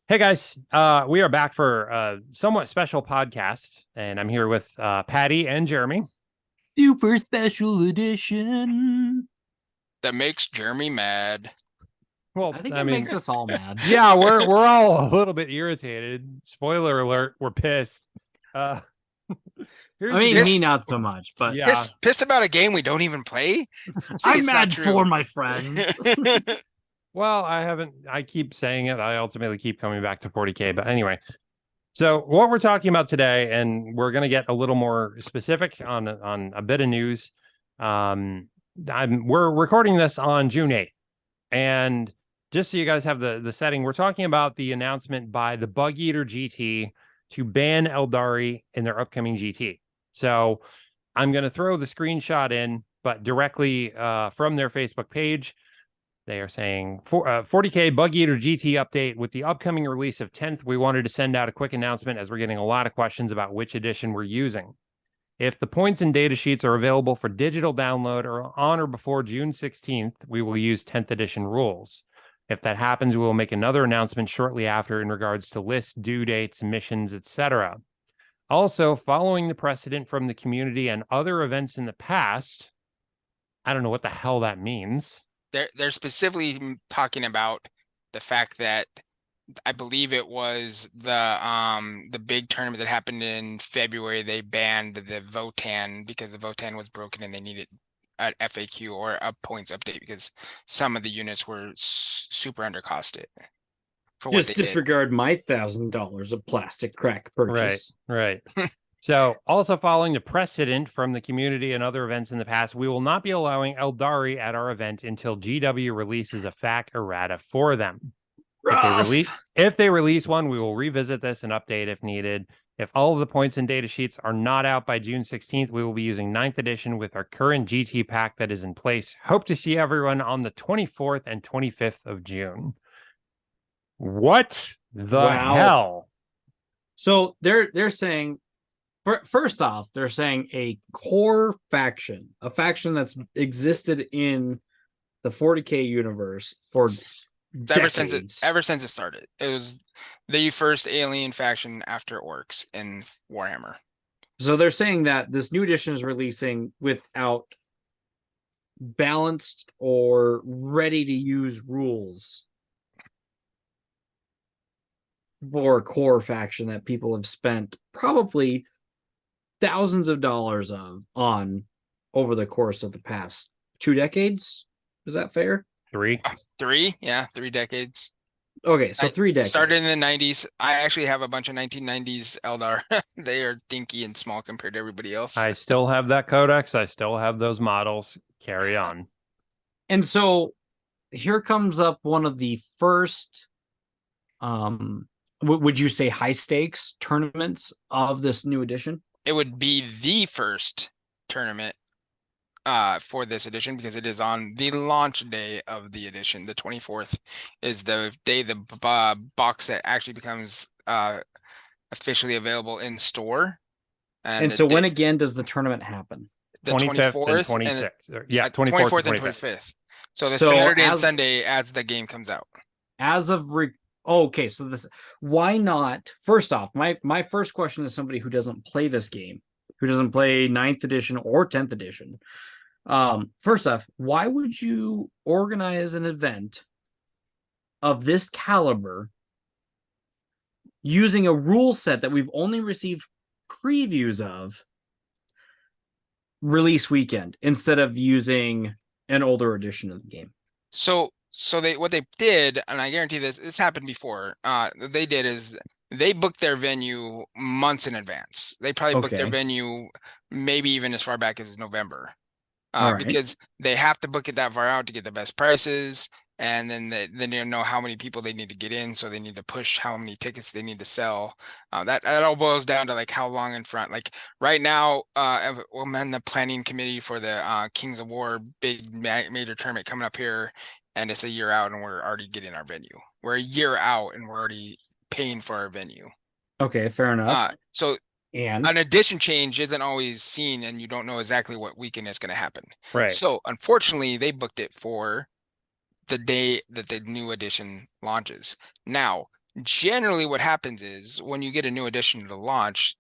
Hey guys, we are back for a somewhat special podcast, and I'm here with Patty and Jeremy. Super special edition. That makes Jeremy mad. Well, I think I it mean, makes us all mad. yeah, we're all a little bit irritated. Spoiler alert: we're pissed. Uh, here's I the mean, deal. me not so much, but Yeah, Pissed about a game we don't even play? See, I'm it's not mad true. for my friends. well, I haven't. I keep saying it. I ultimately keep coming back to 40K, but anyway. So what we're talking about today, and we're going to get a little more specific on a bit of news. We're recording this on June 8th, and just so you guys have the setting, we're talking about the announcement by the Bugeater GT to ban Aeldari in their upcoming GT. So I'm going to throw the screenshot in, but directly from their Facebook page. They are saying 40K Bugeater GT update with the upcoming release of 10th. We wanted to send out a quick announcement as we're getting a lot of questions about which edition we're using. If the points and data sheets are available for digital download or on or before June 16th, we will use 10th edition rules. If that happens, we will make another announcement shortly after in regards to lists, due dates, missions, etc. Also, following the precedent from the community and other events in the past, I don't know what the hell that means. They're specifically talking about the fact that I believe it was the big tournament that happened in February. They banned the Votan because the Votan was broken and they needed an FAQ or a points update because some of the units were super undercosted for what Just they did. disregard my $1,000 of plastic crack purchase. Right. So, also following the precedent from the community and other events in the past, we will not be allowing Aeldari at our event until GW releases a FAQ errata for them. If they release one, we will revisit this and update if needed. If all of the points and data sheets are not out by June 16th, we will be using 9th edition with our current GT pack that is in place. Hope to see everyone on the 24th and 25th of June. What the hell? So they're saying, first off, they're saying a core faction, a faction that's existed in the 40K universe for decades. Ever since it started. It was the first alien faction after orcs in Warhammer. So they're saying that this new edition is releasing without balanced or ready to use rules for a core faction that people have spent probably thousands of dollars on over the course of the past 2 decades. Is that fair? 3? 3, yeah, 3 decades. Okay, so 3 decades. Started in the 90s. I actually have a bunch of 1990s Eldar. They are dinky and small compared to everybody else. I still have that codex. I still have those models. Carry on. And so here comes up one of the first, would you say high stakes tournaments of this new edition? It would be the first tournament for this edition because it is on the launch day of the edition. The 24th is the day the box set actually becomes officially available in store. And so when again does the tournament happen? The 25th and 26th. Yeah, 24th and 25th. So the Saturday and Sunday as the game comes out. As of okay, so this, why not? First off, my first question is somebody who doesn't play this game, who doesn't play 9th edition or 10th edition. First off, why would you organize an event of this caliber using a rule set that we've only received previews of release weekend instead of using an older edition of the game? So what they did, and I guarantee this happened before, they did is they booked their venue months in advance. They probably booked their venue maybe even as far back as November. Because they have to book it that far out to get the best prices, and then they need to know how many people they need to get in, so they need to push how many tickets they need to sell. That all boils down to like how long in front. Like right now, I'm in the planning committee for the Kings of War big major tournament coming up here, and it's a year out, and we're already getting our venue. We're a year out, and we're already paying for our venue. Okay, fair enough. And an edition change isn't always seen, and you don't know exactly what weekend is going to happen. Right. So unfortunately, they booked it for the day that the new edition launches. Now, generally what happens is when you get a new edition to the launch,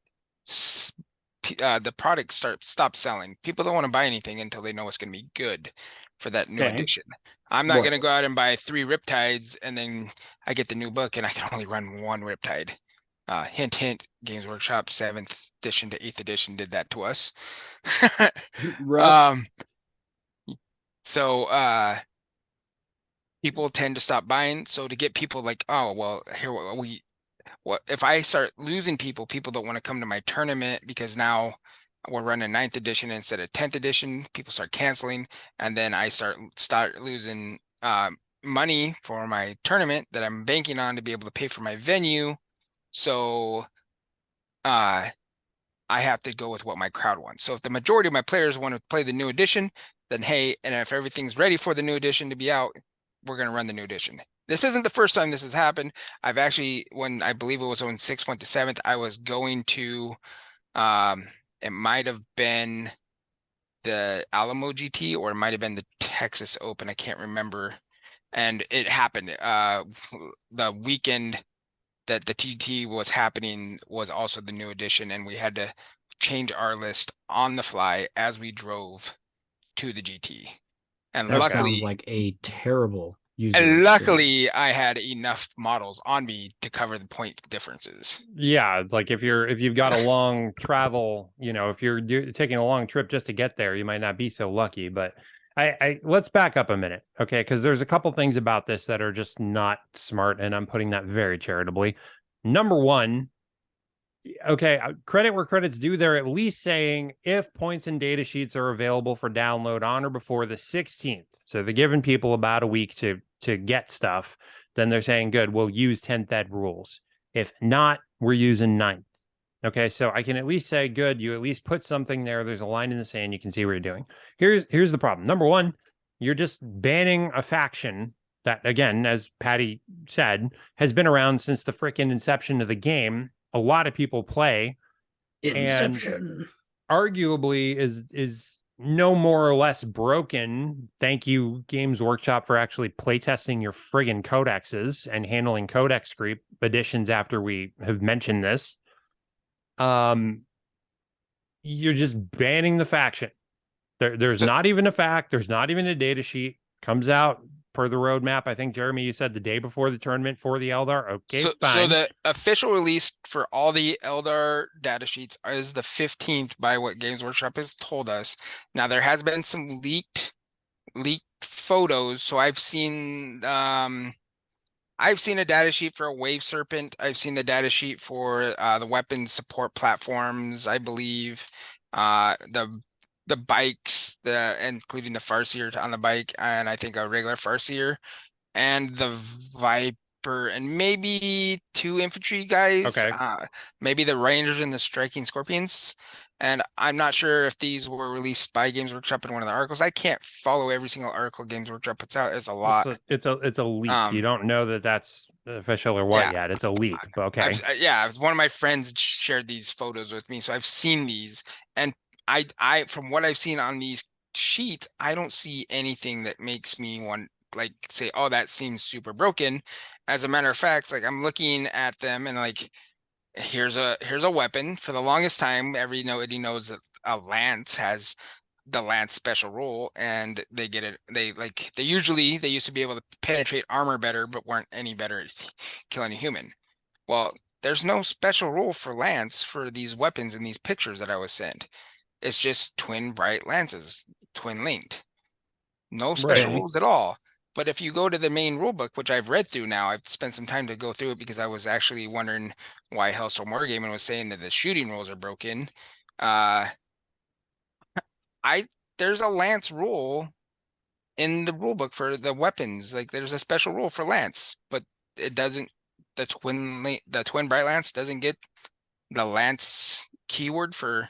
the product stops selling. People don't want to buy anything until they know it's going to be good for that new edition. I'm not going to go out and buy 3 Riptides and then I get the new book and I can only run 1 Riptide. Hint, hint, Games Workshop 7th edition to 8th edition did that to us. So people tend to stop buying. So to get people like, oh, well, here what if I start losing people don't want to come to my tournament because now we're running 9th edition instead of 10th edition. People start canceling, and then I start losing money for my tournament that I'm banking on to be able to pay for my venue. So I have to go with what my crowd wants. So if the majority of my players want to play the new edition, then hey, and if everything's ready for the new edition to be out, we're going to run the new edition. This isn't the first time this has happened. I've actually, when I believe it was when 6th went to 7th, I was going to, it might have been the Alamo GT or it might have been the Texas Open. I can't remember. And it happened. The weekend that the TT was happening was also the new edition, and we had to change our list on the fly as we drove to the GT. And that luckily, sounds like a terrible user and luckily experience. I had enough models on me to cover the point differences. Yeah, like if you've got a long travel, if you're taking a long trip just to get there, you might not be so lucky. But I let's back up a minute, okay? Because there's a couple things about this that are just not smart, and I'm putting that very charitably. Number one, okay, credit where credit's due. They're at least saying if points and data sheets are available for download on or before the 16th. So they're giving people about a week to get stuff. Then they're saying, good, we'll use 10th ed rules. If not, we're using 9th. Okay, so I can at least say, good, you at least put something there. There's a line in the sand. You can see what you're doing. Here's the problem. Number one, you're just banning a faction that, again, as Patty said, has been around since the freaking inception of the game. A lot of people play. Inception. And arguably is no more or less broken. Thank you, Games Workshop, for actually playtesting your friggin' codexes and handling codex creep additions after we have mentioned this. You're just banning the faction. There's not even a fact. There's not even a data sheet. Comes out per the roadmap. I think, Jeremy, you said the day before the tournament for the Eldar. Okay, fine. So the official release for all the Eldar data sheets is the 15th by what Games Workshop has told us. Now, there has been some leaked photos. So I've seen a data sheet for a Wave Serpent. I've seen the data sheet for the weapons support platforms, I believe. The bikes, including the Farseer on the bike, and I think a regular Farseer, and the Viper, and maybe 2 infantry guys. Okay. Maybe the Rangers and the Striking Scorpions. And I'm not sure if these were released by Games Workshop in one of the articles. I can't follow every single article Games Workshop puts out. It's a lot. It's a leak. You don't know that that's official or what yet. It's a leak. Okay. One of my friends shared these photos with me, so I've seen these, and I from what I've seen on these sheets, I don't see anything that makes me want like say, oh, that seems super broken. As a matter of fact, like I'm looking at them and like here's a weapon. For the longest time, nobody knows that a lance has the lance special rule, and they get it. They used to be able to penetrate armor better, but weren't any better at killing a human. Well, there's no special rule for lance for these weapons in these pictures that I was sent. It's just twin bright lances, twin linked. No special rules at all. But if you go to the main rulebook, which I've read through now, I've spent some time to go through it because I was actually wondering why Hellstorm Wargaming was saying that the shooting rules are broken. There's a lance rule in the rulebook for the weapons. Like there's a special rule for lance, but it doesn't. The twin bright lance doesn't get the lance keyword for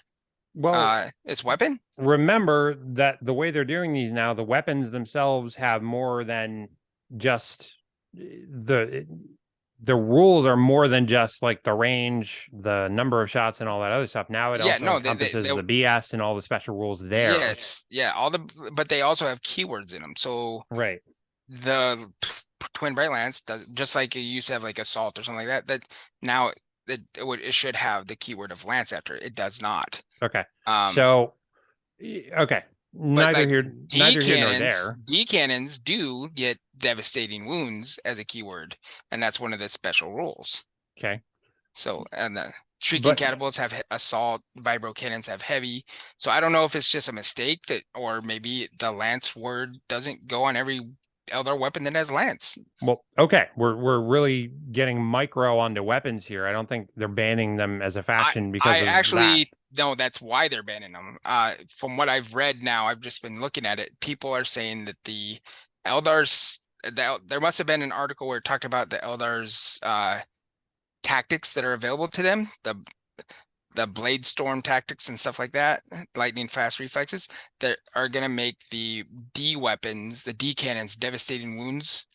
its weapon. Remember that the way they're doing these now, the weapons themselves have more than just the rules are more than just like the range, the number of shots, and all that other stuff. Now it also encompasses the BS and all the special rules there. Yes, yeah, but they also have keywords in them. So right, the twin bright lance does, just like you used to have like assault or something like that. That now it should have the keyword of lance after it. It does not. Okay. Um, So okay. but Neither like here nor there. D cannons do get devastating wounds as a keyword, and that's one of the special rules. Okay. So, and the shrieking catapults have assault, vibro cannons have heavy. So I don't know if it's just a mistake that, or maybe the lance word doesn't go on every Eldar weapon that has lance. Well, okay, we're really getting micro onto weapons here. I don't think they're banning them as a faction because I of actually that. no, that's why they're banning them. From what I've read now, I've just been looking at it. People are saying that the Eldars, there must have been an article where it talked about the Eldars tactics that are available to them, the blade storm tactics and stuff like that, lightning fast reflexes that are going to make the D weapons, the D cannons, devastating wounds.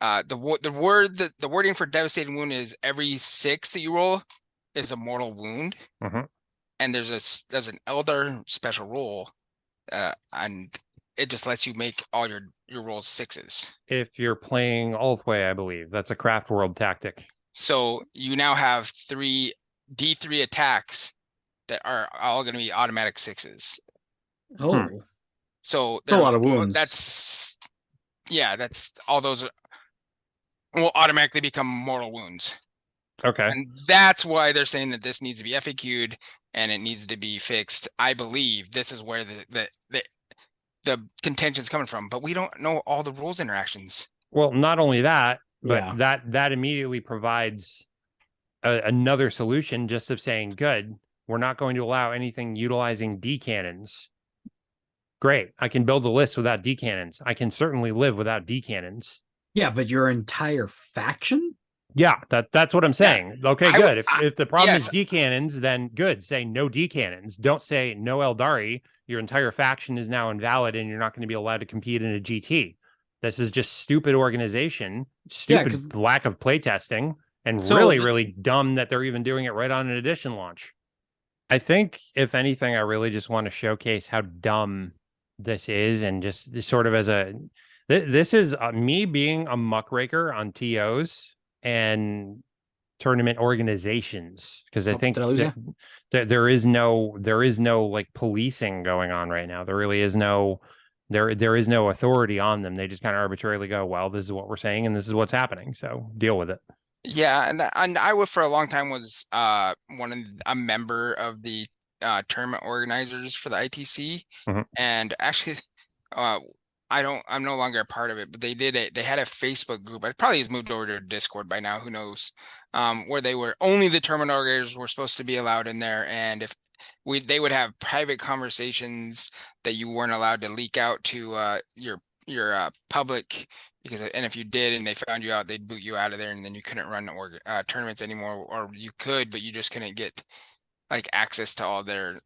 The wording for devastating wound is every 6 that you roll is a mortal wound. And there's an Eldar special rule, and it just lets you make all your rolls 6s. If you're playing Ulthway, I believe that's a craft world tactic. So you now have 3 D3 attacks that are all going to be automatic 6s. Oh, so a lot of wounds. That's all those will automatically become mortal wounds. Okay. And that's why they're saying that this needs to be FAQ'd and it needs to be fixed. I believe this is where the contention's coming from, but we don't know all the rules interactions. Well, not only that, but that immediately provides another solution just of saying, good, we're not going to allow anything utilizing D cannons. Great. I can build a list without D cannons. I can certainly live without D cannons. Yeah, but your entire faction? Yeah, that's what I'm saying. Yeah. Okay, good. If the problem is D cannons, then good. Say no D cannons. Don't say no Aeldari. Your entire faction is now invalid and you're not going to be allowed to compete in a GT. This is just stupid organization, stupid lack of playtesting, and really dumb that they're even doing it right on an edition launch. I think, if anything, I really just want to showcase how dumb this is, and just sort of as a this is me being a muckraker on TOs and tournament organizations, because I think there is no like policing going on right now. There really is no there is no authority on them. They just kind of arbitrarily go, well, this is what we're saying and this is what's happening, so deal with it. Yeah, and I would for a long time was a member of the tournament organizers for the ITC, and actually I'm no longer a part of it, but they had a Facebook group. I probably has moved over to Discord by now, who knows, where they were only the tournament organizers were supposed to be allowed in there, and if they would have private conversations that you weren't allowed to leak out to your public, because if you did and they found you out, they'd boot you out of there, and then you couldn't run tournaments anymore, or you could, but you just couldn't get like access to all their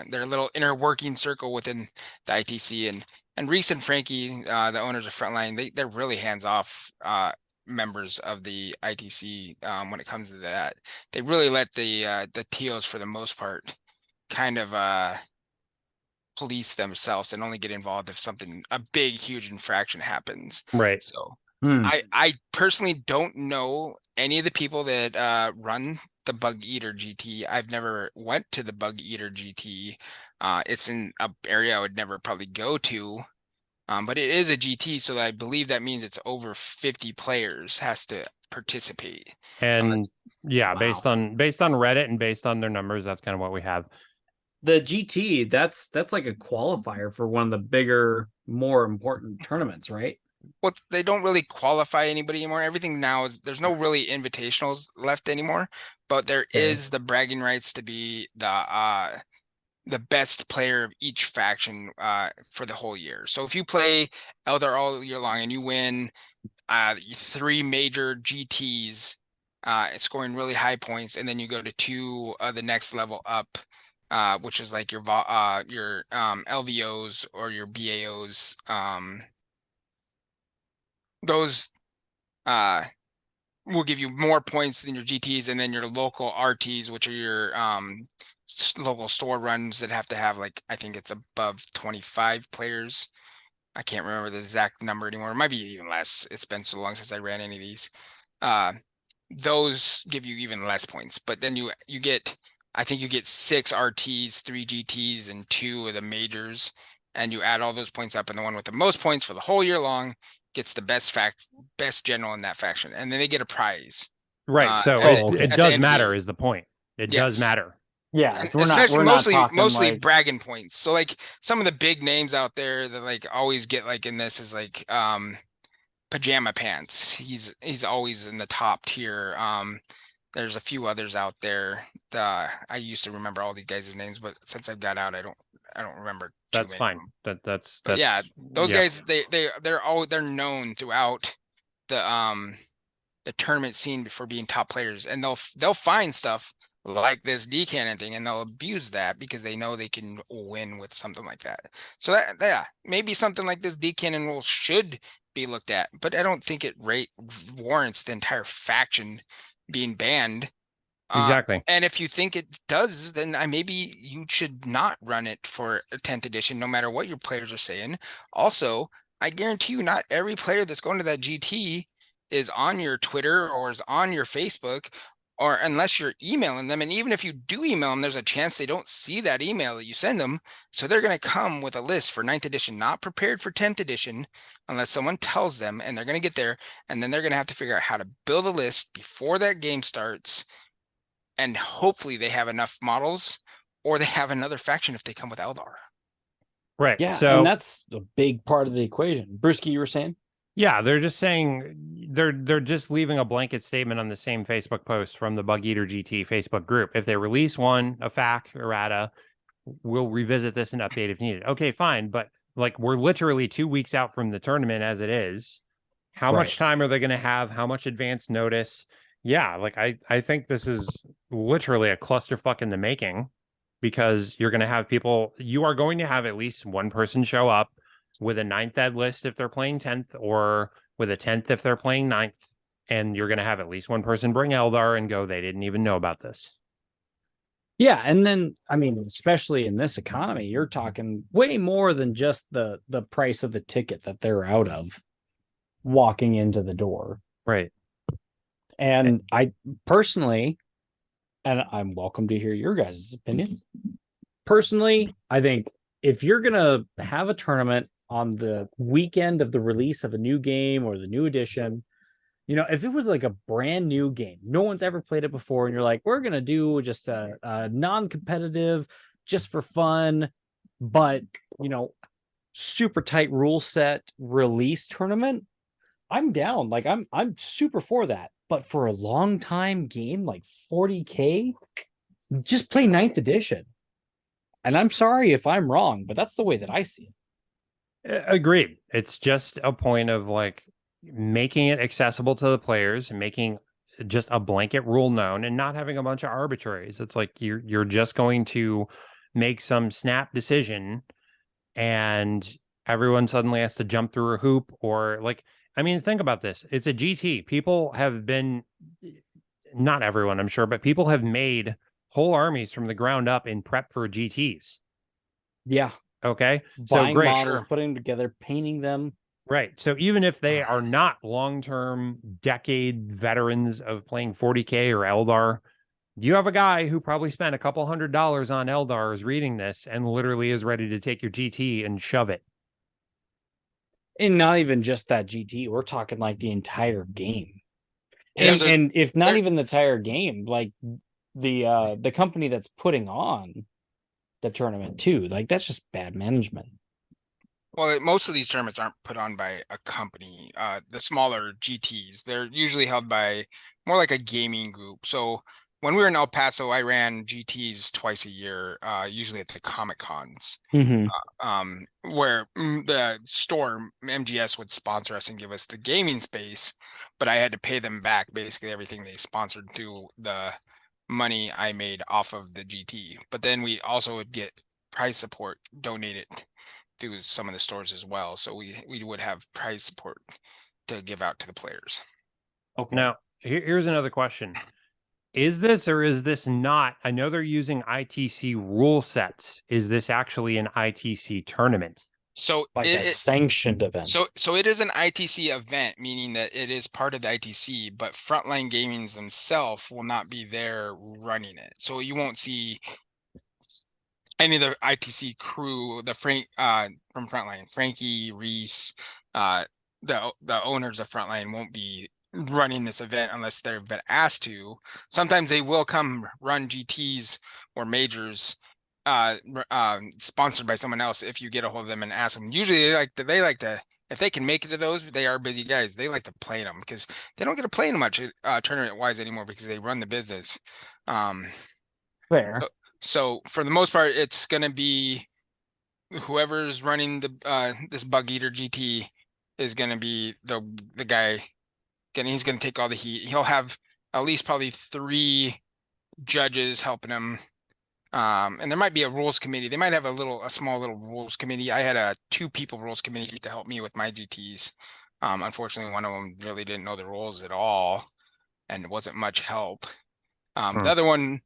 little inner working circle within the ITC. And Reese and Frankie, the owners of Frontline, they're really hands-off members of the ITC when it comes to that. They really let the TOs, for the most part, kind of police themselves and only get involved if a big, huge infraction happens. Right. So I personally don't know any of the people that run the Bugeater GT. I've never went to the Bugeater GT. It's in an area I would never probably go to. But it is a GT, so I believe that means it's over 50 players has to participate. And based on Reddit and based on their numbers, that's kind of what we have. The GT, that's like a qualifier for one of the bigger, more important tournaments, right? Well, they don't really qualify anybody anymore. Everything now there's no really invitationals left anymore, but there is the bragging rights to be the best player of each faction for the whole year. So if you play Eldar all year long and you win 3 major GTs, scoring really high points, and then you go to 2 of the next level up, which is like your LVOs or your BAOs, those will give you more points than your GTs, and then your local RTs, which are your local store runs that have to have, like, I think it's above 25 players. I can't remember the exact number anymore. It might be even less. It's been so long since I ran any of these. Uh, those give you even less points, but then you get, I think you get 6 RTs, 3 GTs, and 2 of the majors, and you add all those points up, and the one with the most points for the whole year long gets the best general in that faction, and then they get a prize. Right. So it does matter is the point. It does matter. Yeah, we're mostly like... bragging points. So like some of the big names out there that like always get like in this is like Pajama Pants. He's always in the top tier. There's a few others out there. I used to remember all these guys' names, but since I've got out, I don't remember. That's fine. That's yeah. Those guys they're known throughout the tournament scene for being top players, and they'll find stuff like this D cannon thing, and they'll abuse that because they know they can win with something like that. So that maybe something like this D cannon rule should be looked at, but I don't think it warrants the entire faction being banned. Exactly. And if you think it does, then maybe you should not run it for 10th edition, no matter what your players are saying. Also, I guarantee you, not every player that's going to that GT is on your Twitter or is on your Facebook, or unless you're emailing them. And even if you do email them, there's a chance they don't see that email that you send them. So they're going to come with a list for 9th edition, not prepared for 10th edition, unless someone tells them, and they're going to get there. And then they're going to have to figure out how to build a list before that game starts. And hopefully they have enough models, or they have another faction if they come with Eldar. Right. Yeah. So, and that's a big part of the equation. Brewski, you were saying? Yeah, they're just saying they're just leaving a blanket statement on the same Facebook post from the Bugeater GT Facebook group. If they release a FAQ errata, we'll revisit this and update if needed. Okay, fine, but like we're literally 2 weeks out from the tournament as it is. How much time are they going to have? How much advance notice? Yeah, like I think this is literally a clusterfuck in the making, because you're going to have people. You are going to have at least one person show up with a 9th ed list if they're playing 10th, or with a 10th if they're playing 9th, and you're going to have at least one person bring Eldar and go, they didn't even know about this. Yeah, and then, I mean, especially in this economy, you're talking way more than just the price of the ticket that they're out of walking into the door. Right. And I personally, and I'm welcome to hear your guys' opinion. Personally, I think if you're going to have a tournament on the weekend of the release of a new game or the new edition, you know, if it was like a brand new game, no one's ever played it before, and you're like, we're going to do just a non-competitive, just for fun, but, you know, super tight rule set release tournament, I'm down. Like, I'm super for that. But for a long time game, like 40K, just play 9th edition. And I'm sorry if I'm wrong, but that's the way that I see it. Agreed. It's just a point of like making it accessible to the players and making just a blanket rule known, and not having a bunch of arbitraries. It's like you're just going to make some snap decision, and everyone suddenly has to jump through a hoop. Or like, I mean, think about this. It's a GT. People have been, not everyone, I'm sure, but people have made whole armies from the ground up in prep for GTs. Yeah. Okay. Buying so great. models, putting them together, painting them. Right. So even if they are not long-term decade veterans of playing 40K or Eldar, you have a guy who probably spent a couple $100 on Eldar is reading this and literally is ready to take your GT and shove it. And not even just that GT, we're talking like the entire game. And if not even the entire game, like the company that's putting on the tournament too, like that's just bad management. Well, most of these tournaments aren't put on by a company. The smaller GTs, they're usually held by more like a gaming group. So when we were in El Paso, I ran GTs twice a year, usually at the Comic Cons, where the store MGS would sponsor us and give us the gaming space, but I had to pay them back basically everything they sponsored through the money I made off of the GT. But then we also would get prize support donated through some of the stores as well. So we would have prize support to give out to the players. Okay. Now, here's another question. Is this or is this not? I know they're using ITC rule sets. Is this actually an ITC tournament? So like a sanctioned event. So it is an ITC event, meaning that it is part of the ITC, but Frontline Gaming's themselves will not be there running it. So you won't see any of the ITC crew, the from Frontline, Frankie, Reese, the owners of Frontline won't be running this event unless they've been asked to. Sometimes they will come run GTs or majors sponsored by someone else if you get a hold of them and ask them. Usually they like to if they can make it to those, they are busy guys. They like to play them because they don't get to play much tournament wise anymore because they run the business. Fair. So for the most part, it's gonna be whoever's running the this Bugeater GT is gonna be the guy. He's gonna take all the heat. He'll have at least probably 3 judges helping him. And there might be a rules committee. They might have a small little rules committee. I had a 2-people rules committee to help me with my GTs. Unfortunately, one of them really didn't know the rules at all, and it wasn't much help. The other one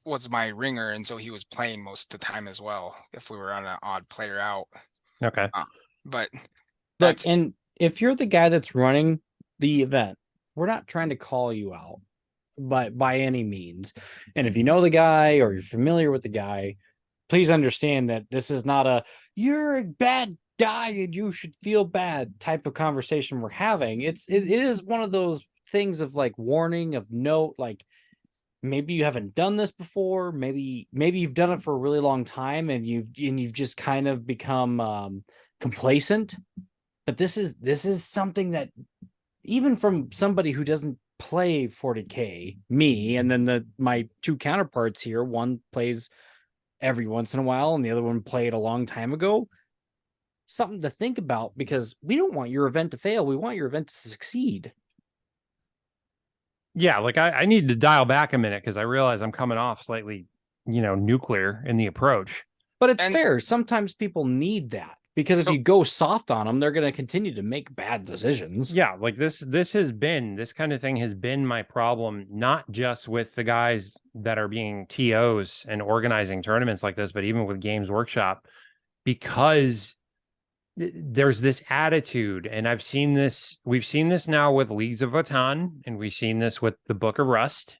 was my ringer, and so he was playing most of the time as well. If we were on an odd player out, Okay. But look, and if you're the guy that's running the event, we're not trying to call you out, but by any means. And if you know the guy or you're familiar with the guy, please understand that this is not a you're a bad guy and you should feel bad type of conversation we're having. It is one of those things of like warning of note, like maybe you haven't done this before, maybe you've done it for a really long time and you've just kind of become complacent. But this is something that even from somebody who doesn't play 40K, me, and then my 2 counterparts here, one plays every once in a while and the other one played a long time ago, something to think about, because we don't want your event to fail. We want your event to succeed. Yeah, like I need to dial back a minute because I realize I'm coming off slightly, nuclear in the approach. But it's fair. Sometimes people need that. Because if you go soft on them, they're going to continue to make bad decisions. Yeah, like this kind of thing has been my problem, not just with the guys that are being TOs and organizing tournaments like this, but even with Games Workshop, because there's this attitude, and we've seen this now with Leagues of Votann, and we've seen this with the Book of Rust,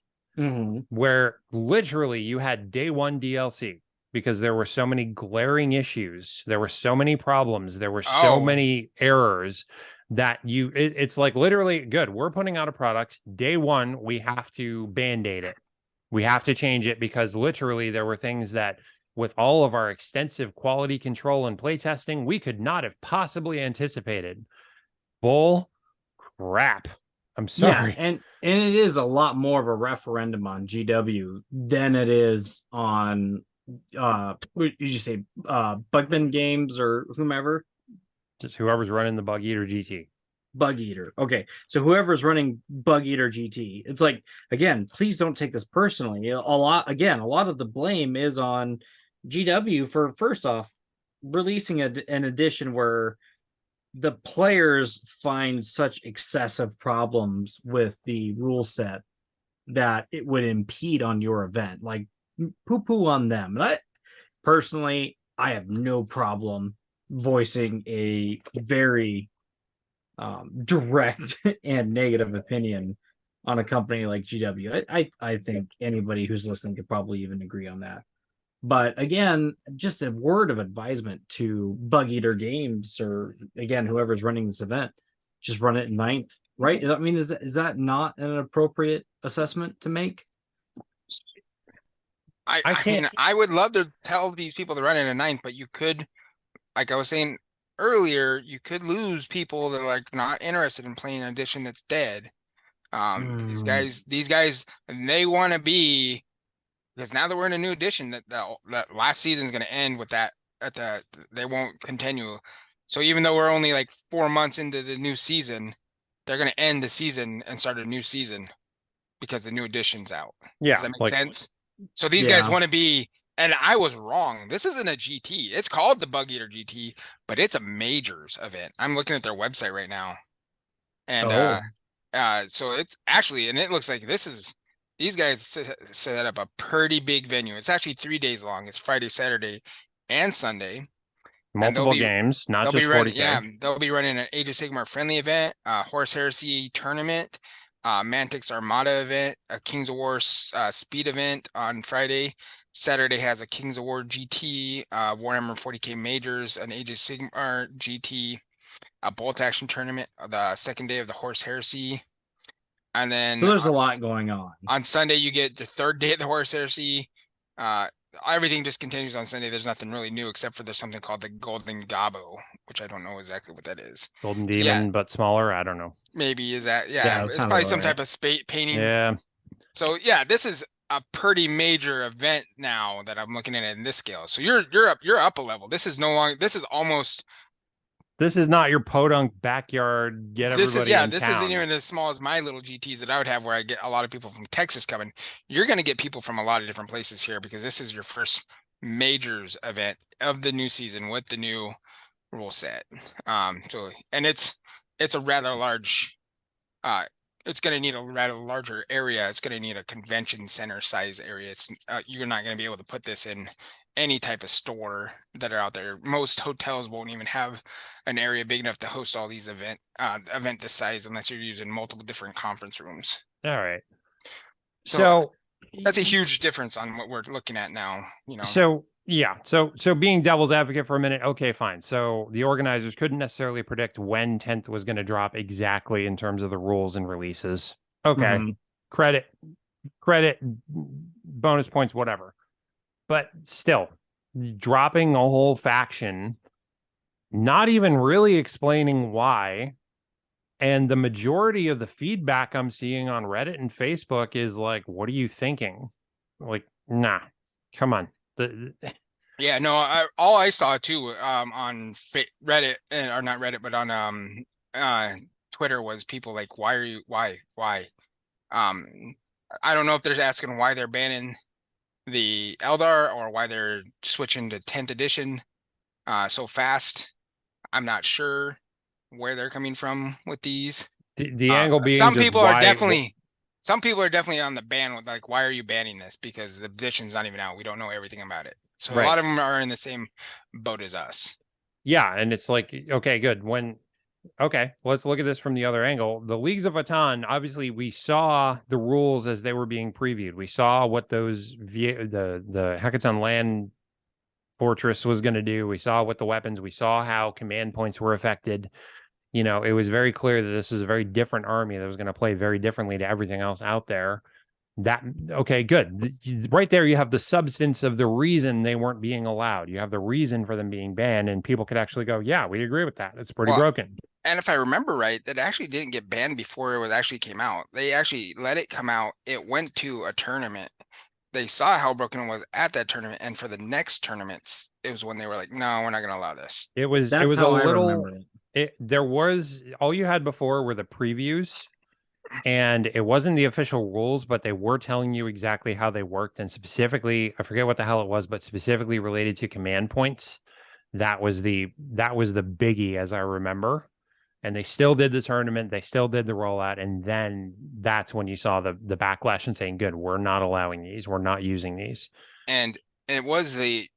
where literally you had day 1 DLC. Because there were so many glaring issues, there were so many problems, there were so many errors that it's like literally good. We're putting out a product. Day 1, we have to band-aid it. We have to change it because literally there were things that with all of our extensive quality control and playtesting, we could not have possibly anticipated. Bull crap. I'm sorry. Yeah, and it is a lot more of a referendum on GW than it is on what did you say, Bugman Games or whomever? Just whoever's running the Bugeater GT. Bugeater. Okay. So whoever's running Bugeater GT, it's like, again, please don't take this personally. A lot of the blame is on GW for, first off, releasing an edition where the players find such excessive problems with the rule set that it would impede on your event. Like, poo-poo on them. And I have no problem voicing a very direct and negative opinion on a company like GW. I think anybody who's listening could probably even agree on that. But again, just a word of advisement to Bugeater Games, or again, whoever's running this event, just run it in 9th, right? I mean, is that not an appropriate assessment to make? I mean, I would love to tell these people to run in a 9th, but you could, like I was saying earlier, you could lose people that are like not interested in playing an edition that's dead. These guys, they want to be, because now that we're in a new edition, that last season is going to end with that. They won't continue. So even though we're only like 4 months into the new season, they're going to end the season and start a new season because the new edition's out. Yeah, does that make sense? So these guys want to be, and I was wrong. This isn't a GT. It's called the Bugeater GT, but it's a majors event. I'm looking at their website right now. And so it's actually, and it looks like these guys set up a pretty big venue. It's actually 3 days long. It's Friday, Saturday, and Sunday. multiple games, not just 40K. Yeah, they'll be running an Age of Sigmar friendly event, Horse Heresy tournament, Mantic's Armada event, a Kings of War speed event on Friday. Saturday has a Kings of War GT, Warhammer 40K Majors, an Age of Sigmar GT, a bolt action tournament, the second day of the Horse Heresy. And then so there's a lot going on. On Sunday, you get the third day of the Horse Heresy. Everything just continues on Sunday. There's nothing really new except for there's something called the Golden Gobbo, which I don't know exactly what that is. Golden Demon, but smaller. I don't know. Maybe is that? Yeah, it's probably some type of painting. Yeah. So yeah, this is a pretty major event now that I'm looking at it in this scale. So you're up a level. This is no longer. This is almost. This is not your podunk backyard. Get everybody. This isn't even as small as my little GTs that I would have, where I get a lot of people from Texas coming. You're going to get people from a lot of different places here because this is your first majors event of the new season with the new rule set. So and it's a rather large. It's going to need a rather larger area. It's going to need a convention center size area. It's you're not going to be able to put this in any type of store that are out there. Most hotels won't even have an area big enough to host all these event this size unless you're using multiple different conference rooms. All right. So that's a huge difference on what we're looking at now, you know. So yeah. So being devil's advocate for a minute, okay, fine. So the organizers couldn't necessarily predict when 10th was going to drop exactly in terms of the rules and releases. Okay. Credit, bonus points, whatever. But still, dropping a whole faction, not even really explaining why. And the majority of the feedback I'm seeing on Reddit and Facebook is like, what are you thinking? Like, nah, come on. Yeah, no, all I saw too on Reddit, or not Reddit, but on Twitter was people like, why? I don't know if they're asking why they're banning the Eldar or why they're switching to 10th edition so fast. I'm not sure where they're coming from with these. The angle being some people are definitely on the ban with like, why are you banning this? Because the edition's not even out. We don't know everything about it. So a lot of them are in the same boat as us. Yeah, and it's like, okay, good. Okay, let's look at this from the other angle. The Leagues of Atan, obviously, we saw the rules as they were being previewed. We saw what those the Hekaton land fortress was going to do. We saw what the weapons. We saw how command points were affected. You know, it was very clear that this is a very different army that was going to play very differently to everything else out there. Okay, good. Right there, you have the substance of the reason they weren't being allowed. You have the reason for them being banned, and people could actually go, yeah, we agree with that. It's pretty broken. And if I remember right, that actually didn't get banned before it was actually came out. They actually let it come out. It went to a tournament. They saw how broken it was at that tournament, and for the next tournaments, it was when they were like, no, we're not going to allow this. It was a little. There was all you had before were the previews. And it wasn't the official rules, but they were telling you exactly how they worked. And specifically, I forget what the hell it was, but specifically related to command points. That was the biggie, as I remember. And they still did the tournament. They still did the rollout. And then that's when you saw the backlash and saying, good, we're not allowing these. We're not using these. And it was a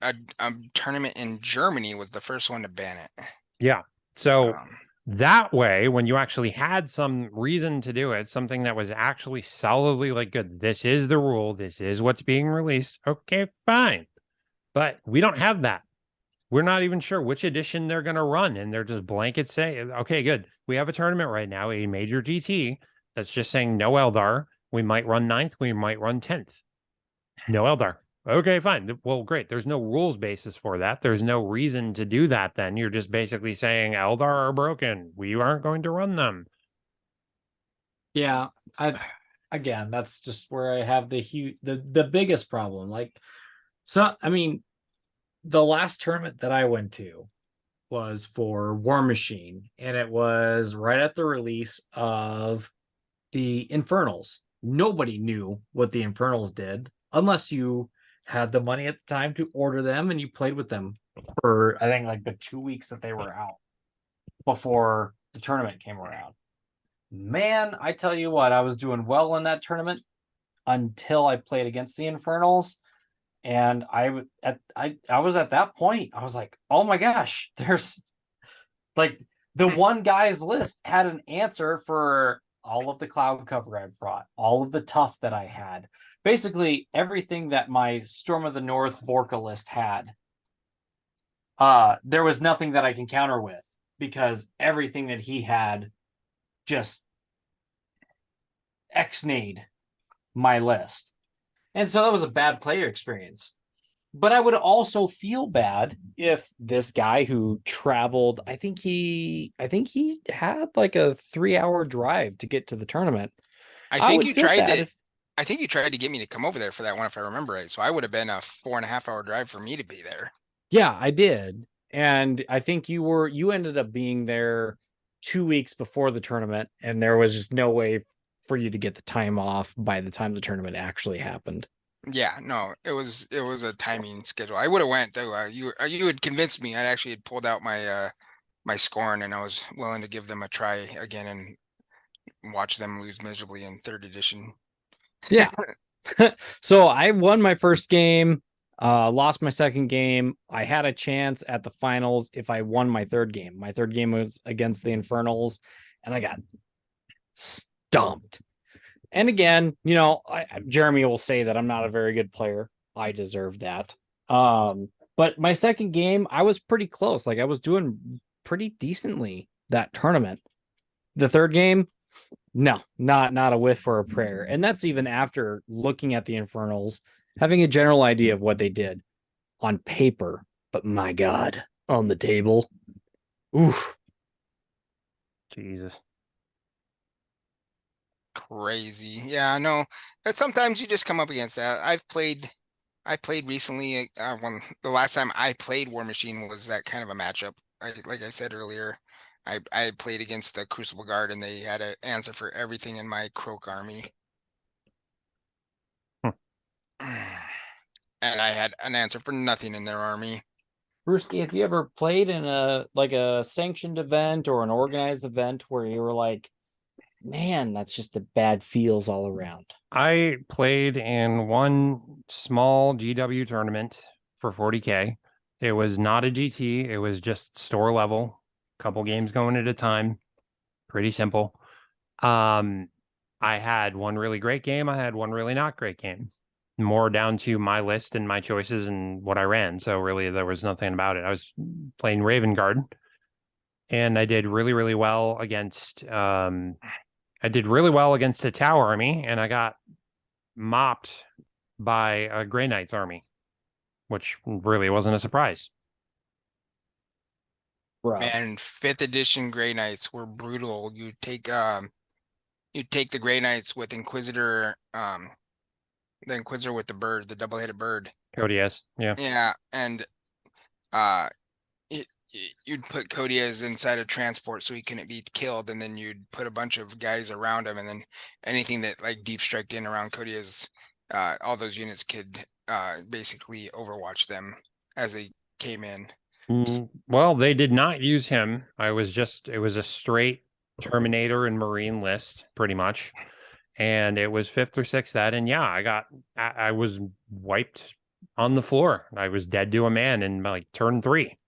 tournament in Germany was the first one to ban it. Yeah. So that way, when you actually had some reason to do it, something that was actually solidly like, good, this is the rule, this is what's being released. Okay, fine. But we don't have that. We're not even sure which edition they're going to run. And they're just blanket saying, okay, good. We have a tournament right now, a major GT that's just saying no Eldar. We might run 9th. We might run 10th. No Eldar. Okay, fine. Well, great. There's no rules basis for that. There's no reason to do that then. You're just basically saying Eldar are broken. We aren't going to run them. Yeah. Again, that's just where I have the biggest problem. Like, so, I mean, the last tournament that I went to was for War Machine, and it was right at the release of the Infernals. Nobody knew what the Infernals did unless you had the money at the time to order them and you played with them for, I think, like the 2 weeks that they were out before the tournament came around. Man, I tell you what, I was doing well in that tournament until I played against the Infernals. And I was at that point, I was like, oh my gosh, there's like the one guy's list had an answer for all of the cloud cover I brought, all of the tough that I had, basically everything that my Storm of the North Vorka list had. There was nothing that I can counter with because everything that he had just X-nayed my list. And so that was a bad player experience. But I would also feel bad if this guy who traveled, I think he had like a 3-hour drive to get to the tournament. I think you tried to. I think you tried to get me to come over there for that one, if I remember right. So I would have been a 4.5-hour drive for me to be there. Yeah, I did. And I think you ended up being there 2 weeks before the tournament, and there was just no way for you to get the time off by the time the tournament actually happened. Yeah, no, it was a timing schedule. I would have went though. You had convinced me. I actually had pulled out my scorn, and I was willing to give them a try again and watch them lose miserably in third edition. Yeah. So I won my first game, lost my second game. I had a chance at the finals if I won my third game. My third game was against the Infernals, and I got stomped. And again, Jeremy will say that I'm not a very good player. I deserve that. But my second game, I was pretty close. Like I was doing pretty decently that tournament. The third game, no, not a whiff or a prayer. And that's even after looking at the Infernals, having a general idea of what they did on paper. But my God, on the table. Oof. Jesus. Crazy. Yeah, no. That sometimes you just come up against that. I played recently, when the last time I played War Machine was that kind of a matchup. Like I said earlier, I played against the Crucible Guard, and they had an answer for everything in my Croak army. And I had an answer for nothing in their army. Brewski, have you ever played in a sanctioned event or an organized event where you were like, man, that's just a bad feels all around? I played in one small GW tournament for 40K. It was not a GT. It was just store level, couple games going at a time. Pretty simple. I had one really great game. I had one really not great game. More down to my list and my choices and what I ran. So really there was nothing about it. I was playing Raven Guard, and I did really, really well against the Tau army, and I got mopped by a Grey Knight's army, which really wasn't a surprise. Man, 5th edition Grey Knights were brutal. You take the Grey Knights with Inquisitor, the Inquisitor with the bird, the double-headed bird. Codiez, yeah. Yeah, and you'd put Codiez inside a transport so he couldn't be killed, and then you'd put a bunch of guys around him, and then anything that like deep striked in around Codiez, all those units could basically overwatch them as they came in. Well, they did not use him. It was a straight Terminator and Marine list, pretty much. And it was 5th or 6th that, and yeah, I was wiped on the floor. I was dead to a man in like turn 3.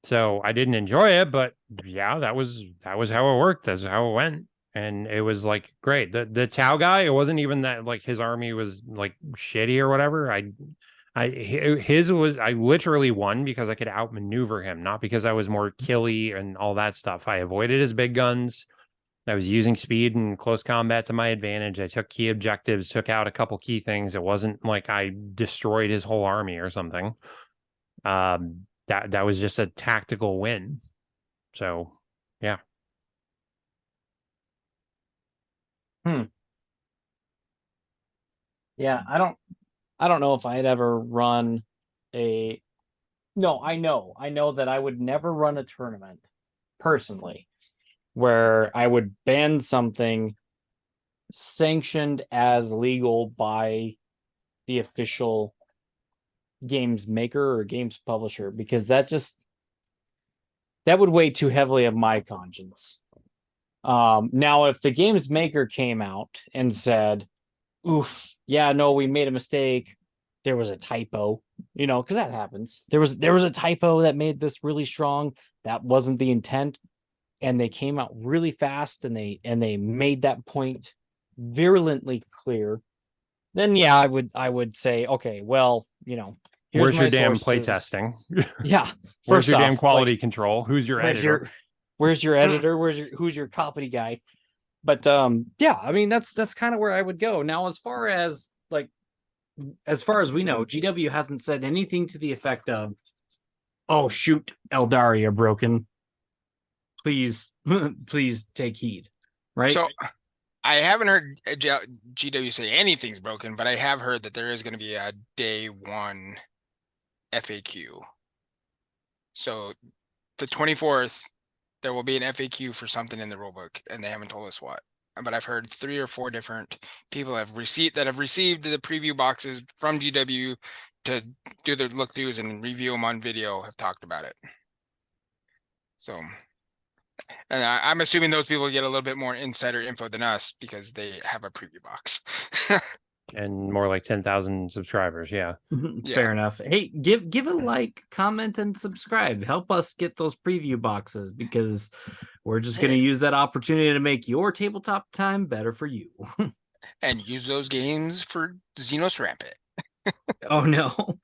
So I didn't enjoy it, but yeah, that was how it worked. That's how it went. And it was like great. The Tau guy, it wasn't even that like his army was like shitty or whatever. I literally won because I could outmaneuver him, not because I was more killy and all that stuff. I avoided his big guns. I was using speed and close combat to my advantage. I took key objectives, took out a couple key things. It wasn't like I destroyed his whole army or something. That was just a tactical win. So, yeah. Yeah, I don't know if I'd ever run a. No, I know that I would never run a tournament personally where I would ban something sanctioned as legal by the official games maker or games publisher, because that would weigh too heavily of my conscience. Now, if the games maker came out and said, oof, yeah, no, we made a mistake. There was a typo, because that happens. There was a typo that made this really strong. That wasn't the intent, and they came out really fast, and they made that point virulently clear. Then yeah, I would say, okay, well, here's Where's your my damn sources. playtesting? Yeah, Where's first your damn off, quality control? Who's your where's editor? where's your editor? Who's your copy guy? But yeah, I mean that's kind of where I would go. Now, as far as we know, GW hasn't said anything to the effect of, "Oh shoot, Aeldari are broken. Please, please take heed." Right? So I haven't heard GW say anything's broken, but I have heard that there is going to be a day one FAQ. So the 24th, there will be an FAQ for something in the rulebook, and they haven't told us what. But I've heard 3 or 4 different people have received the preview boxes from GW to do their look-throughs and review them on video have talked about it. So, and I'm assuming those people get a little bit more insider info than us because they have a preview box. And more like 10,000 subscribers. Yeah. Fair enough. Hey, give a like, comment, and subscribe. Help us get those preview boxes, because we're just going to use that opportunity to make your tabletop time better for you. And use those games for Xenos Rampant. Oh no.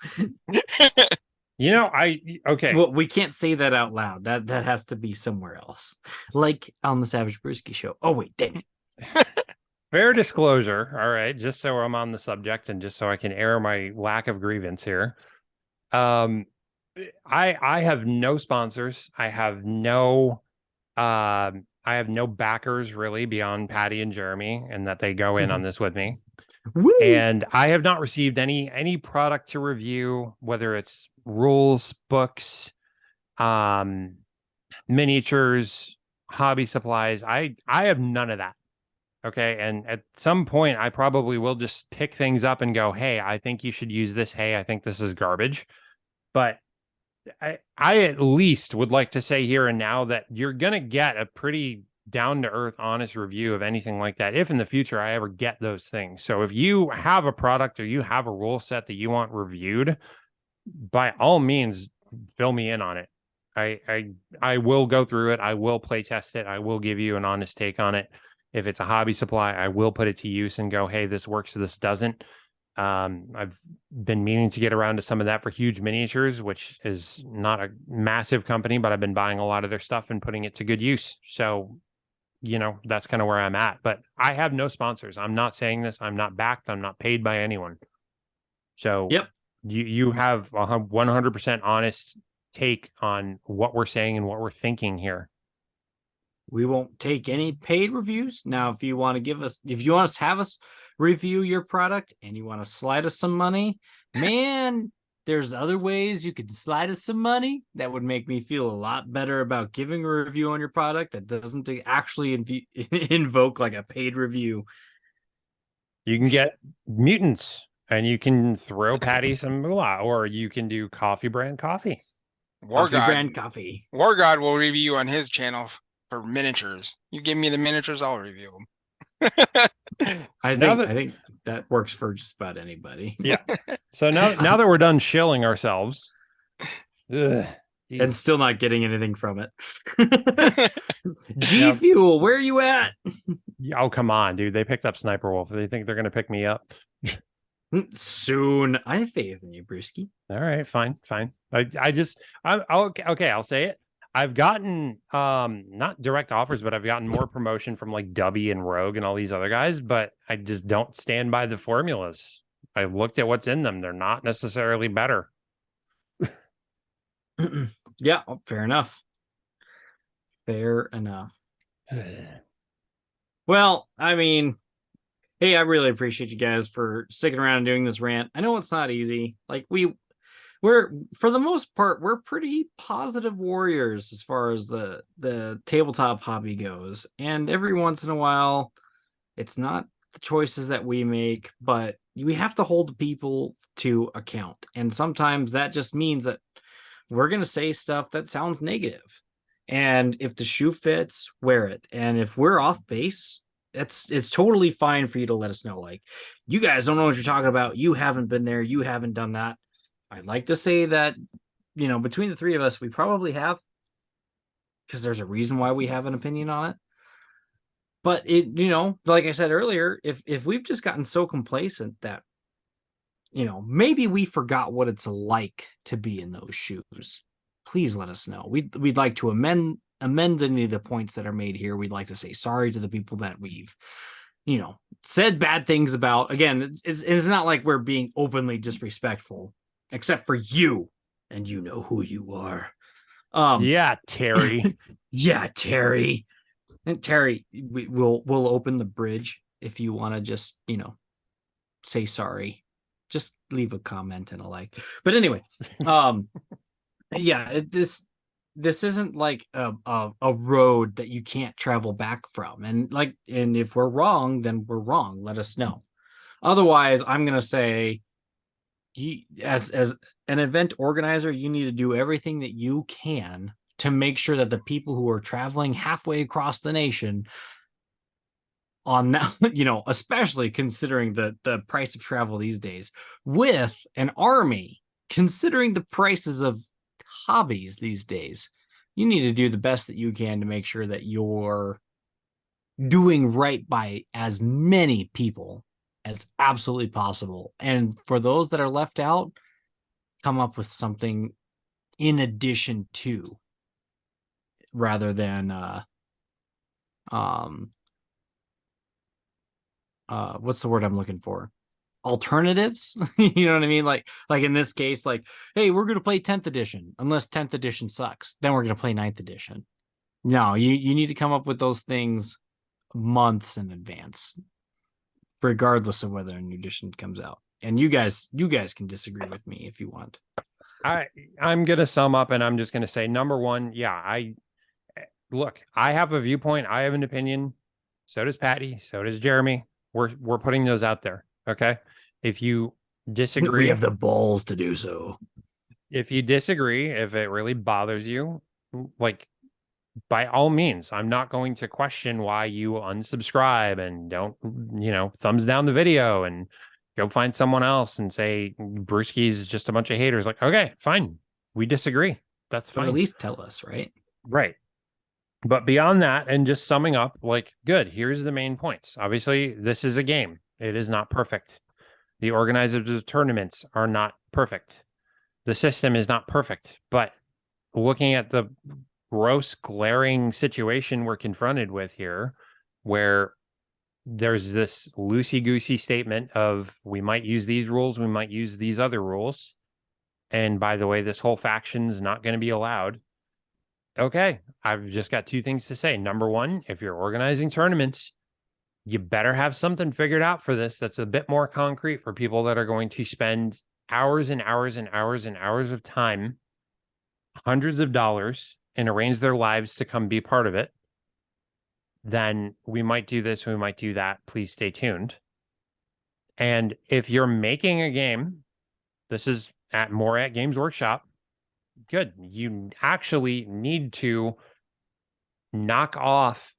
Okay. Well, we can't say that out loud. That has to be somewhere else. Like on the Savage Brewski show. Oh wait, dang it. Fair disclosure, all right, just so I'm on the subject and just so I can air my lack of grievance here. I have no sponsors. I have no backers really beyond Patty and Jeremy, and that they go in on this with me. Woo! And I have not received any product to review, whether it's rules, books, miniatures, hobby supplies. I have none of that. Okay. And at some point, I probably will just pick things up and go, hey, I think you should use this. Hey, I think this is garbage. But I at least would like to say here and now that you're going to get a pretty down to earth, honest review of anything like that, if in the future I ever get those things. So if you have a product or you have a rule set that you want reviewed, by all means, fill me in on it. I will go through it. I will play test it. I will give you an honest take on it. If it's a hobby supply, I will put it to use and go, hey, this works, this doesn't. I've been meaning to get around to some of that for Huge Miniatures, which is not a massive company, but I've been buying a lot of their stuff and putting it to good use. So, that's kind of where I'm at. But I have no sponsors. I'm not saying this. I'm not backed. I'm not paid by anyone. So yep, you have a 100% honest take on what we're saying and what we're thinking here. We won't take any paid reviews. Now, if you want to have us review your product and you want to slide us some money, man, there's other ways you could slide us some money that would make me feel a lot better about giving a review on your product that doesn't actually invoke like a paid review. You can get mutants and you can throw Patty some moolah, or you can do coffee brand coffee. Brand coffee. War God will review on his channel for miniatures. You give me the miniatures, I'll review them. I think that works for just about anybody. Yeah. So now that we're done shilling ourselves, and still not getting anything from it. G Fuel, where are you at? Oh, come on, dude. They picked up Sniper Wolf. They think they're going to pick me up soon. I have faith in you, Brewski. All right, fine. I'll say it. I've gotten not direct offers, but I've gotten more promotion from like Dubby and Rogue and all these other guys, but I just don't stand by the formulas. I looked at what's in them. They're not necessarily better. Yeah, fair enough. Fair enough. Well, I mean, hey, I really appreciate you guys for sticking around and doing this rant. I know it's not easy. Like we're for the most part, we're pretty positive warriors as far as the tabletop hobby goes. And every once in a while, it's not the choices that we make, but we have to hold the people to account. And sometimes that just means that we're going to say stuff that sounds negative. And if the shoe fits, wear it. And if we're off base, it's totally fine for you to let us know. Like, you guys don't know what you're talking about. You haven't been there. You haven't done that. I'd like to say that, between the three of us, we probably have, because there's a reason why we have an opinion on it. But like I said earlier, if we've just gotten so complacent that, maybe we forgot what it's like to be in those shoes, please let us know. We'd like to amend any of the points that are made here. We'd like to say sorry to the people that we've, said bad things about. Again, it's not like we're being openly disrespectful, except for you, and you know who you are. Yeah, Terry. Yeah, Terry. And Terry, we'll open the bridge if you want to just, say sorry. Just leave a comment and a like. But anyway, yeah, this isn't like a road that you can't travel back from. And if we're wrong, then we're wrong. Let us know. Otherwise, I'm gonna say, as an event organizer, you need to do everything that you can to make sure that the people who are traveling halfway across the nation on that, especially considering the price of travel these days, with an army, considering the prices of hobbies these days, you need to do the best that you can to make sure that you're doing right by as many people as absolutely possible. And for those that are left out, come up with something in addition to, rather than what's the word I'm looking for? Alternatives. You know what I mean? Like in this case, like, hey, we're gonna play 10th edition. Unless 10th edition sucks, then we're gonna play 9th edition. No, you need to come up with those things months in advance, regardless of whether a new edition comes out. And you guys can disagree with me if you want. I'm gonna sum up, and I'm just gonna say, number one, yeah, I have a viewpoint, I have an opinion. So does Patty. So does Jeremy. We're putting those out there. Okay. If you disagree, we have the balls to do so. If you disagree, if it really bothers you, like, by all means, I'm not going to question why you unsubscribe and don't, thumbs down the video and go find someone else and say Brewski's just a bunch of haters. Like, okay, fine. We disagree. That's fine. But at least tell us, right? Right. But beyond that, and just summing up, like, good, here's the main points. Obviously, this is a game. It is not perfect. The organizers of tournaments are not perfect. The system is not perfect. But looking at the gross, glaring situation we're confronted with here, where there's this loosey-goosey statement of, we might use these rules, we might use these other rules. And by the way, this whole faction's not going to be allowed. Okay, I've just got two things to say. Number one, if you're organizing tournaments, you better have something figured out for this that's a bit more concrete for people that are going to spend hours and hours and hours and hours of time, hundreds of dollars, and arrange their lives to come be part of it. Then we might do this, we might do that. Please stay tuned. And if you're making a game, this is more at Games Workshop. Good. You actually need to knock off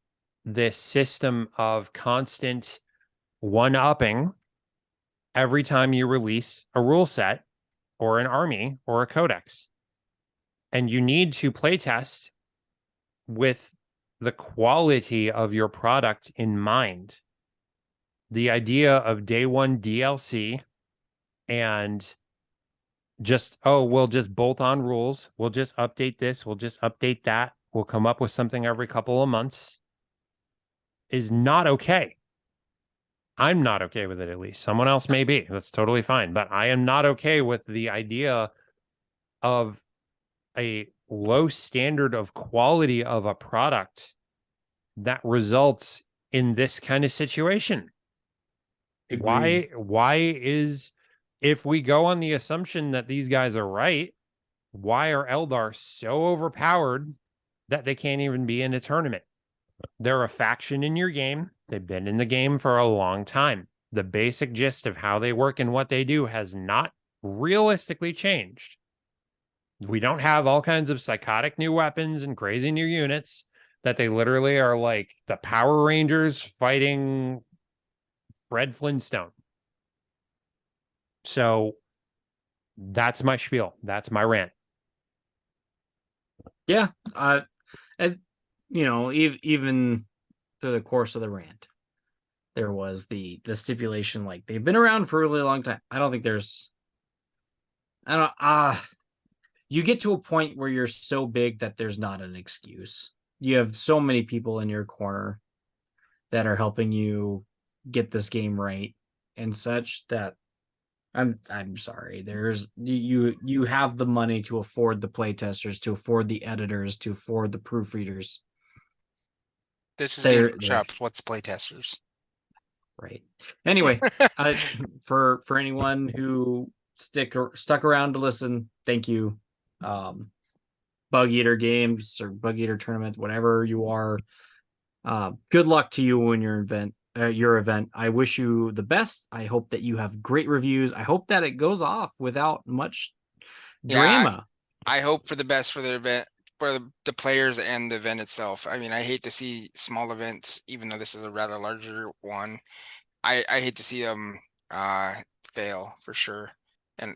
this system of constant one-upping every time you release a rule set or an army or a codex. And you need to playtest with the quality of your product in mind. The idea of day one DLC and just, we'll just bolt on rules. We'll just update this. We'll just update that. We'll come up with something every couple of months is not okay. I'm not okay with it, at least. Someone else may be. That's totally fine. But I am not okay with the idea of a low standard of quality of a product that results in this kind of situation. Agreed. Why is, if we go on the assumption that these guys are right, why are Eldar so overpowered that they can't even be in a tournament? They're a faction in your game. They've been in the game for a long time. The basic gist of how they work and what they do has not realistically changed. We don't have all kinds of psychotic new weapons and crazy new units. that they literally are like the Power Rangers fighting Fred Flintstone. So that's my spiel. That's my rant. Yeah. And even through the course of the rant, there was the stipulation, like, they've been around for a really long time. I don't think there's, I don't, you get to a point where you're so big that there's not an excuse. You have so many people in your corner that are helping you get this game right and such that I'm sorry. There's you have the money to afford the playtesters, to afford the editors, to afford the proofreaders. This is Game Workshop. What's playtesters? Right. Anyway, for anyone who stuck around to listen, thank you. Bugeater games or Bugeater tournament, whatever you are. Good luck to you in your event. I wish you the best. I hope that you have great reviews. I hope that it goes off without much drama. I hope for the best for the event, for the players and the event itself. I mean, I hate to see small events, even though this is a rather larger one. I hate to see them fail for sure. And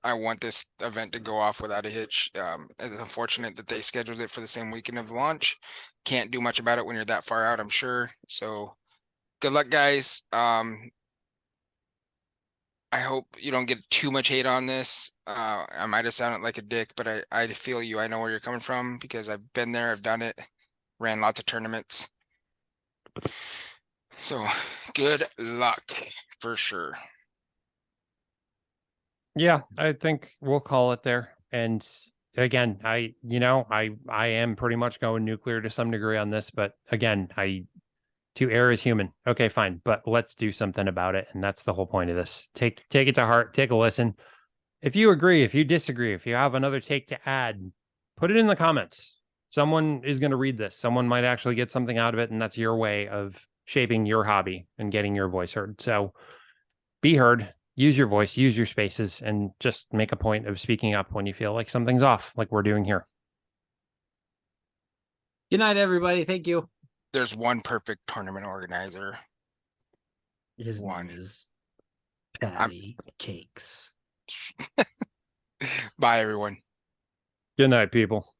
I want this event to go off without a hitch. It's unfortunate that they scheduled it for the same weekend of launch. Can't do much about it when you're that far out, I'm sure. So good luck, guys. I hope you don't get too much hate on this. I might have sounded like a dick, but I feel you. I know where you're coming from because I've been there, I've done it, ran lots of tournaments. So good luck for sure. Yeah, I think we'll call it there. And again, I am pretty much going nuclear to some degree on this, but again, to err is human. Okay, fine, but let's do something about it. And that's the whole point of this. Take it to heart, take a listen. If you agree, if you disagree, if you have another take to add, put it in the comments. Someone is going to read this. Someone might actually get something out of it, and that's your way of shaping your hobby and getting your voice heard. So be heard, use your voice, use your spaces, and just make a point of speaking up when you feel like something's off, like we're doing here. Good night, everybody. Thank you. There's one perfect tournament organizer. His name is Patty Cakes. Bye, everyone. Good night, people.